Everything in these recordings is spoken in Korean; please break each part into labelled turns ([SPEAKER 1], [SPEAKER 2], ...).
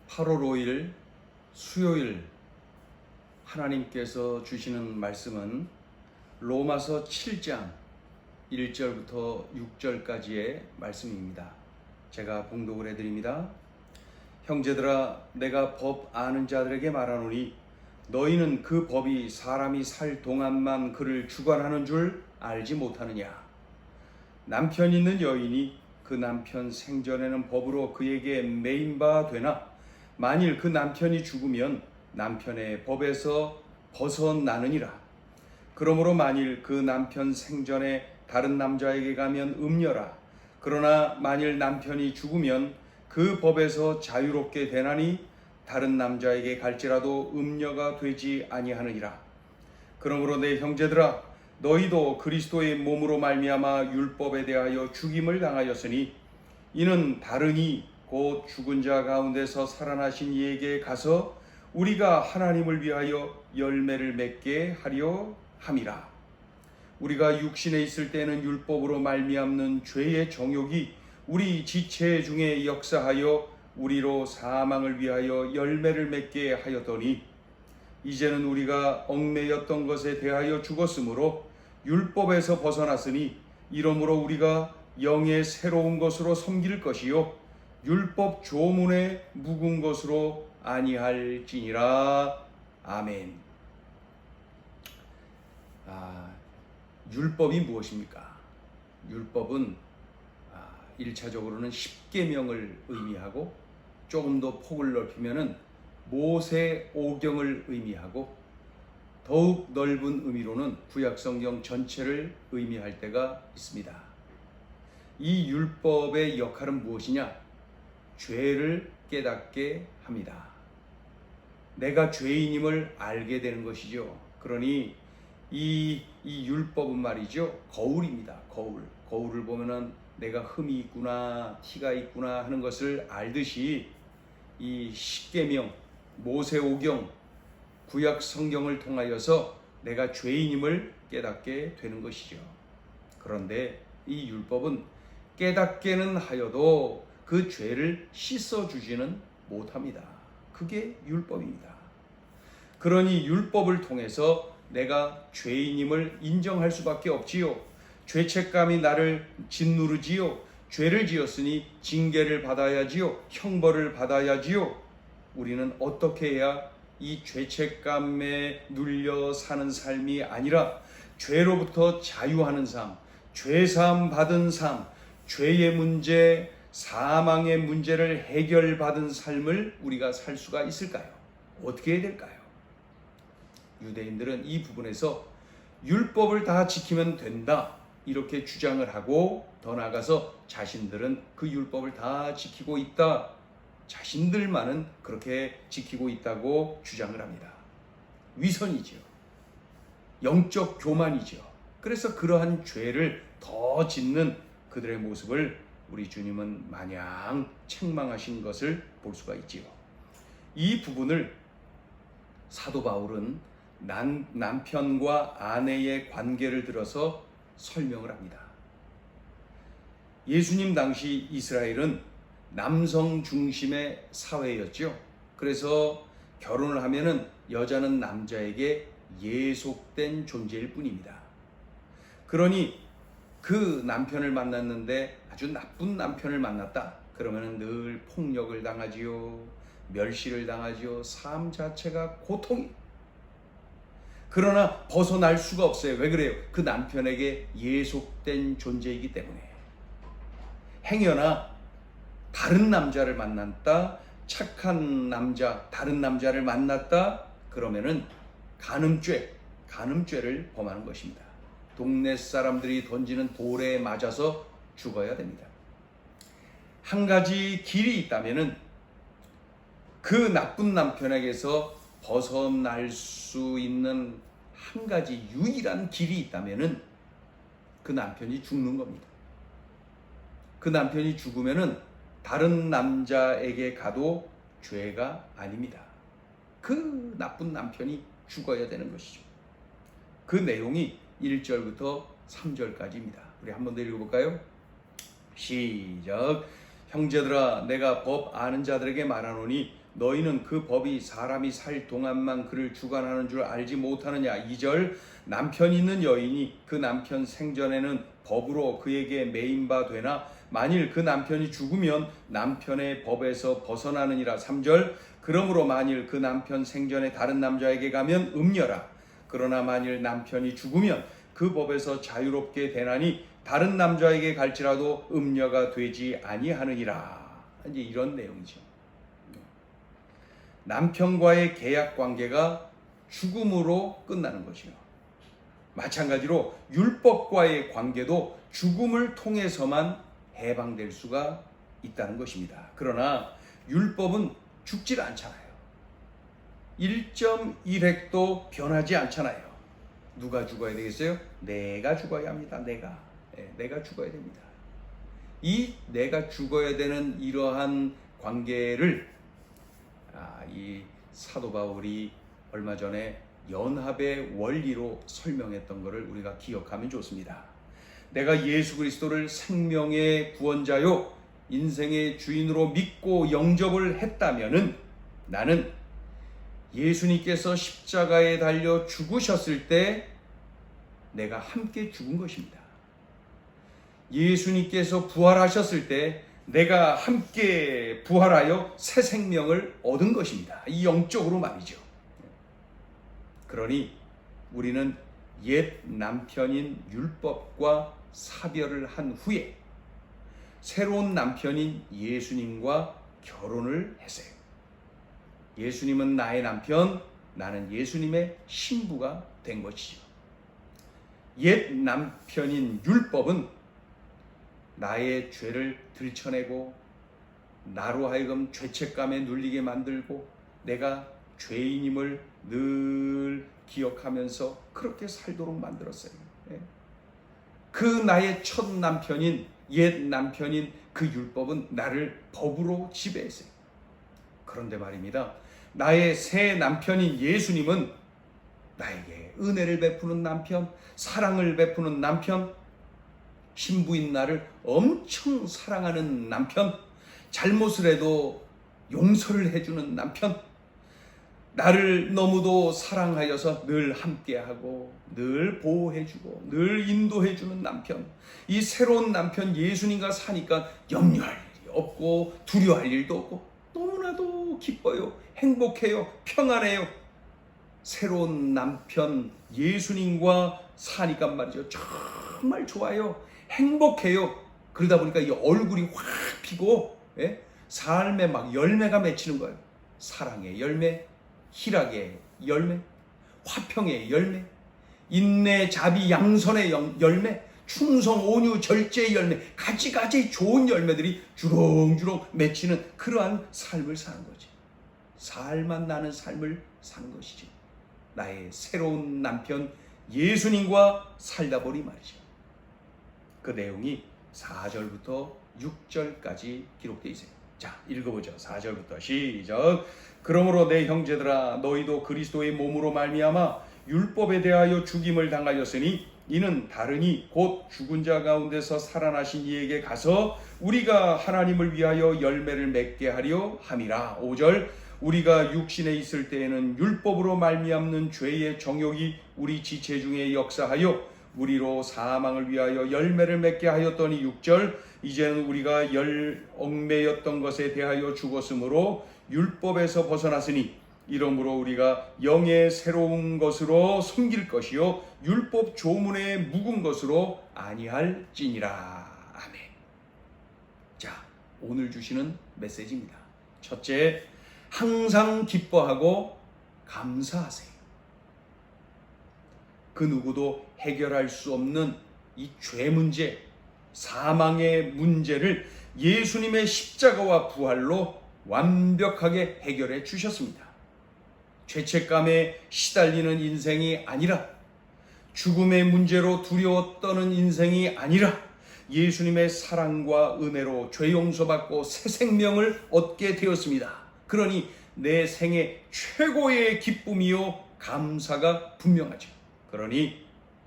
[SPEAKER 1] 8월 5일 수요일 하나님께서 주시는 말씀은 로마서 7장 1절부터 6절까지의 말씀입니다. 제가 봉독을 해드립니다. 형제들아, 내가 법 아는 자들에게 말하노니 너희는 그 법이 사람이 살 동안만 그를 주관하는 줄 알지 못하느냐. 남편 있는 여인이 그 남편 생전에는 법으로 그에게 매인 바 되나 만일 그 남편이 죽으면 남편의 법에서 벗어나느니라. 그러므로 만일 그 남편 생전에 다른 남자에게 가면 음녀라. 그러나 만일 남편이 죽으면 그 법에서 자유롭게 되나니 다른 남자에게 갈지라도 음녀가 되지 아니하느니라. 그러므로 내 형제들아, 너희도 그리스도의 몸으로 말미암아 율법에 대하여 죽임을 당하였으니 이는 다른 곧 죽은 자 가운데서 살아나신 이에게 가서 우리가 하나님을 위하여 열매를 맺게 하려 함이라. 우리가 육신에 있을 때는 율법으로 말미암는 죄의 정욕이 우리 지체 중에 역사하여 우리로 사망을 위하여 열매를 맺게 하였더니 이제는 우리가 얽매였던 것에 대하여 죽었으므로 율법에서 벗어났으니 이러므로 우리가 영의 새로운 것으로 섬길 것이요 율법 조문에 묵은 것으로 아니할지니라. 아멘. 율법이 무엇입니까? 율법은 1차적으로는 십계명을 의미하고 조금 더 폭을 넓히면은 모세 오경을 의미하고 더욱 넓은 의미로는 구약성경 전체를 의미할 때가 있습니다. 이 율법의 역할은 무엇이냐? 죄를 깨닫게 합니다. 내가 죄인임을 알게 되는 것이죠. 그러니 이 율법은 말이죠, 거울입니다. 거울을 보면은 내가 흠이 있구나, 티가 있구나 하는 것을 알듯이 이 십계명, 모세오경, 구약 성경을 통하여서 내가 죄인임을 깨닫게 되는 것이죠. 그런데 이 율법은 깨닫게는 하여도 그 죄를 씻어주지는 못합니다. 그게 율법입니다. 그러니 율법을 통해서 내가 죄인임을 인정할 수밖에 없지요. 죄책감이 나를 짓누르지요. 죄를 지었으니 징계를 받아야지요. 형벌을 받아야지요. 우리는 어떻게 해야 이 죄책감에 눌려 사는 삶이 아니라 죄로부터 자유하는 삶, 죄사함 받은 삶, 죄의 문제, 사망의 문제를 해결받은 삶을 우리가 살 수가 있을까요? 어떻게 해야 될까요? 유대인들은 이 부분에서 율법을 다 지키면 된다 이렇게 주장을 하고, 더 나아가서 자신들은 그 율법을 다 지키고 있다, 자신들만은 그렇게 지키고 있다고 주장을 합니다. 위선이죠. 영적 교만이죠. 그래서 그러한 죄를 더 짓는 그들의 모습을 우리 주님은 마냥 책망하신 것을 볼 수가 있지요. 이 부분을 사도 바울은 남편과 아내의 관계를 들어서 설명을 합니다. 예수님 당시 이스라엘은 남성 중심의 사회였죠. 그래서 결혼을 하면은 여자는 남자에게 예속된 존재일 뿐입니다. 그러니 그 남편을 만났는데 아주 나쁜 남편을 만났다 그러면은 늘 폭력을 당하지요, 멸시를 당하지요, 삶 자체가 고통이. 그러나 벗어날 수가 없어요. 왜 그래요? 그 남편에게 예속된 존재이기 때문에. 행여나 다른 남자를 만났다, 착한 남자, 다른 남자를 만났다 그러면은 간음죄를 범하는 것입니다. 동네 사람들이 던지는 돌에 맞아서 죽어야 됩니다. 한 가지 길이 있다면은 그 나쁜 남편에게서 벗어날 수 있는 한 가지 유일한 길이 있다면은 그 남편이 죽는 겁니다. 그 남편이 죽으면은 다른 남자에게 가도 죄가 아닙니다. 그 나쁜 남편이 죽어야 되는 것이죠. 그 내용이 1절부터 3절까지입니다. 우리 한 번 더 읽어볼까요? 시작. 형제들아, 내가 법 아는 자들에게 말하노니 너희는 그 법이 사람이 살 동안만 그를 주관하는 줄 알지 못하느냐. 2절 남편 있는 여인이 그 남편 생전에는 법으로 그에게 매인바 되나 만일 그 남편이 죽으면 남편의 법에서 벗어나느니라. 3절 그러므로 만일 그 남편 생전에 다른 남자에게 가면 음녀라. 그러나 만일 남편이 죽으면 그 법에서 자유롭게 되나니 다른 남자에게 갈지라도 음녀가 되지 아니하느니라. 이제 이런 내용이죠. 남편과의 계약 관계가 죽음으로 끝나는 것이요. 마찬가지로 율법과의 관계도 죽음을 통해서만 해방될 수가 있다는 것입니다. 그러나 율법은 죽질 않잖아요. 1.1획도 변하지 않잖아요. 누가 죽어야 되겠어요? 내가 죽어야 합니다. 내가 죽어야 됩니다. 이 내가 죽어야 되는 이러한 관계를 이 사도 바울이 얼마 전에 연합의 원리로 설명했던 것을 우리가 기억하면 좋습니다. 내가 예수 그리스도를 생명의 구원자요 인생의 주인으로 믿고 영접을 했다면은 나는 예수님께서 십자가에 달려 죽으셨을 때 내가 함께 죽은 것입니다. 예수님께서 부활하셨을 때 내가 함께 부활하여 새 생명을 얻은 것입니다. 이 영적으로 말이죠. 그러니 우리는 옛 남편인 율법과 사별을 한 후에 새로운 남편인 예수님과 결혼을 했어요. 예수님은 나의 남편, 나는 예수님의 신부가 된 것이죠. 옛 남편인 율법은 나의 죄를 들춰내고 나로 하여금 죄책감에 눌리게 만들고 내가 죄인임을 늘 기억하면서 그렇게 살도록 만들었어요. 그 나의 첫 남편인 옛 남편인 그 율법은 나를 법으로 지배했어요. 그런데 말입니다. 나의 새 남편인 예수님은 나에게 은혜를 베푸는 남편, 사랑을 베푸는 남편, 신부인 나를 엄청 사랑하는 남편, 잘못을 해도 용서를 해주는 남편, 나를 너무도 사랑하여서 늘 함께하고 늘 보호해주고 늘 인도해주는 남편. 이 새로운 남편 예수님과 사니까 염려할 일이 없고 두려워할 일도 없고 너무나도 기뻐요. 행복해요. 평안해요. 새로운 남편 예수님과 사니까 말이죠. 정말 좋아요. 행복해요. 그러다 보니까 이 얼굴이 확 피고 삶에 막 열매가 맺히는 거예요. 사랑의 열매, 희락의 열매, 화평의 열매, 인내, 자비, 양선의 열매, 충성, 온유, 절제의 열매, 가지가지 좋은 열매들이 주렁주렁 맺히는 그러한 삶을 사는 거지. 살만 나는 삶을 사는 것이지. 나의 새로운 남편 예수님과 살다 보니 말이죠. 그 내용이 4절부터 6절까지 기록되어 있어요. 자, 읽어보죠. 4절부터 시작. 그러므로 내 형제들아 너희도 그리스도의 몸으로 말미암아 율법에 대하여 죽임을 당하였으니 이는 다르니 곧 죽은 자 가운데서 살아나신 이에게 가서 우리가 하나님을 위하여 열매를 맺게 하려 함이라. 5절 우리가 육신에 있을 때에는 율법으로 말미암는 죄의 정욕이 우리 지체 중에 역사하여 우리로 사망을 위하여 열매를 맺게 하였더니 6절 이제는 우리가 얽매였던 것에 대하여 죽었으므로 율법에서 벗어났으니 이러므로 우리가 영의 새로운 것으로 섬길 것이요 율법 조문의 묵은 것으로 아니할지니라. 아멘. 자, 오늘 주시는 메시지입니다. 첫째, 항상 기뻐하고 감사하세요. 그 누구도 해결할 수 없는 이 죄 문제, 사망의 문제를 예수님의 십자가와 부활로 완벽하게 해결해 주셨습니다. 죄책감에 시달리는 인생이 아니라 죽음의 문제로 두려워 떠는 인생이 아니라 예수님의 사랑과 은혜로 죄 용서받고 새 생명을 얻게 되었습니다. 그러니 내 생애 최고의 기쁨이요 감사가 분명하죠. 그러니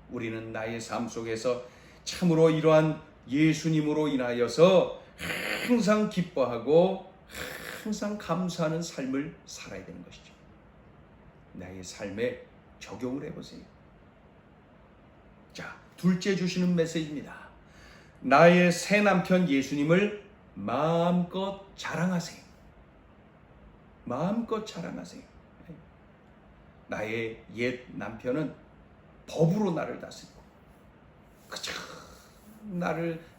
[SPEAKER 1] 우리는 나의 삶 속에서 참으로 이러한 예수님으로 인하여서 항상 기뻐하고 항상 감사하는 삶을 살아야 되는 것이죠. 나의 삶에 적용을 해보세요. 자, 둘째 주시는 메시지입니다. 나의 새 남편 예수님을 마음껏 자랑하세요. 마음껏 자랑하세요. 나의 옛 남편은 법으로 나를 다스리고 그저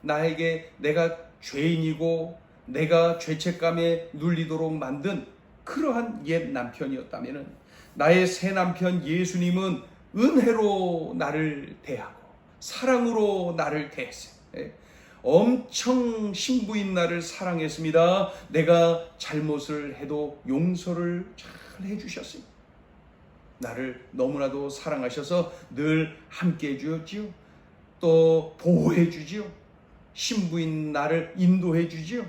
[SPEAKER 1] 나에게 내가 죄인이고 내가 죄책감에 눌리도록 만든 그러한 옛 남편이었다면 나의 새 남편 예수님은 은혜로 나를 대하고 사랑으로 나를 대했어요. 엄청 신부인 나를 사랑했습니다. 내가 잘못을 해도 용서를 잘 해주셨어요. 나를 너무나도 사랑하셔서 늘 함께 해주었지요. 또 보호해 주지요. 신부인 나를 인도해 주지요.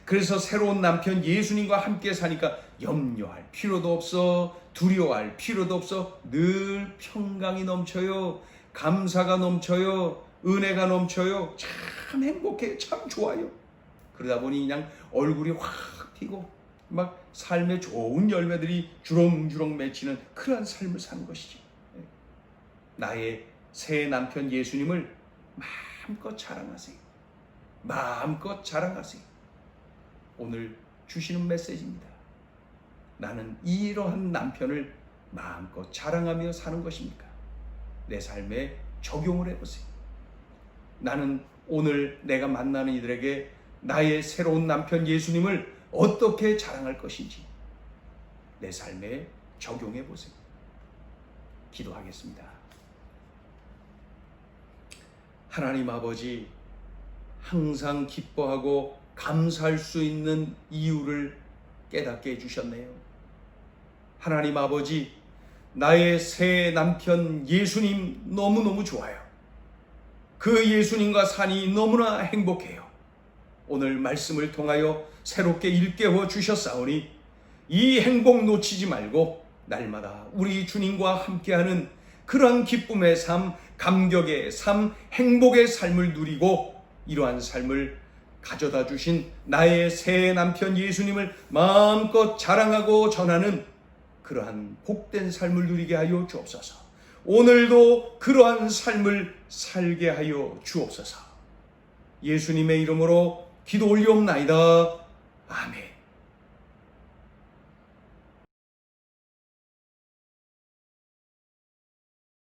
[SPEAKER 1] 그래서 새로운 남편 예수님과 함께 사니까 염려할 필요도 없어, 두려워할 필요도 없어. 늘 평강이 넘쳐요. 감사가 넘쳐요. 은혜가 넘쳐요. 참 행복해요. 참 좋아요. 그러다 보니 그냥 얼굴이 확 피고 막 삶의 좋은 열매들이 주렁주렁 맺히는 그러한 삶을 사는 것이죠. 나의 새 남편 예수님을 마음껏 자랑하세요. 마음껏 자랑하세요. 오늘 주시는 메시지입니다. 나는 이러한 남편을 마음껏 자랑하며 사는 것입니까? 내 삶에 적용을 해보세요. 나는 오늘 내가 만나는 이들에게 나의 새로운 남편 예수님을 어떻게 자랑할 것인지 내 삶에 적용해 보세요. 기도하겠습니다. 하나님 아버지, 항상 기뻐하고 감사할 수 있는 이유를 깨닫게 해주셨네요. 하나님 아버지, 나의 새 남편 예수님 너무너무 좋아요. 그 예수님과 사니 너무나 행복해요. 오늘 말씀을 통하여 새롭게 일깨워 주셨사오니 이 행복 놓치지 말고 날마다 우리 주님과 함께하는 그러한 기쁨의 삶, 감격의 삶, 행복의 삶을 누리고 이러한 삶을 가져다 주신 나의 새 남편 예수님을 마음껏 자랑하고 전하는 그러한 복된 삶을 누리게 하여 주옵소서. 오늘도 그러한 삶을 살게 하여 주옵소서. 예수님의 이름으로 기도 올리옵나이다. 아멘.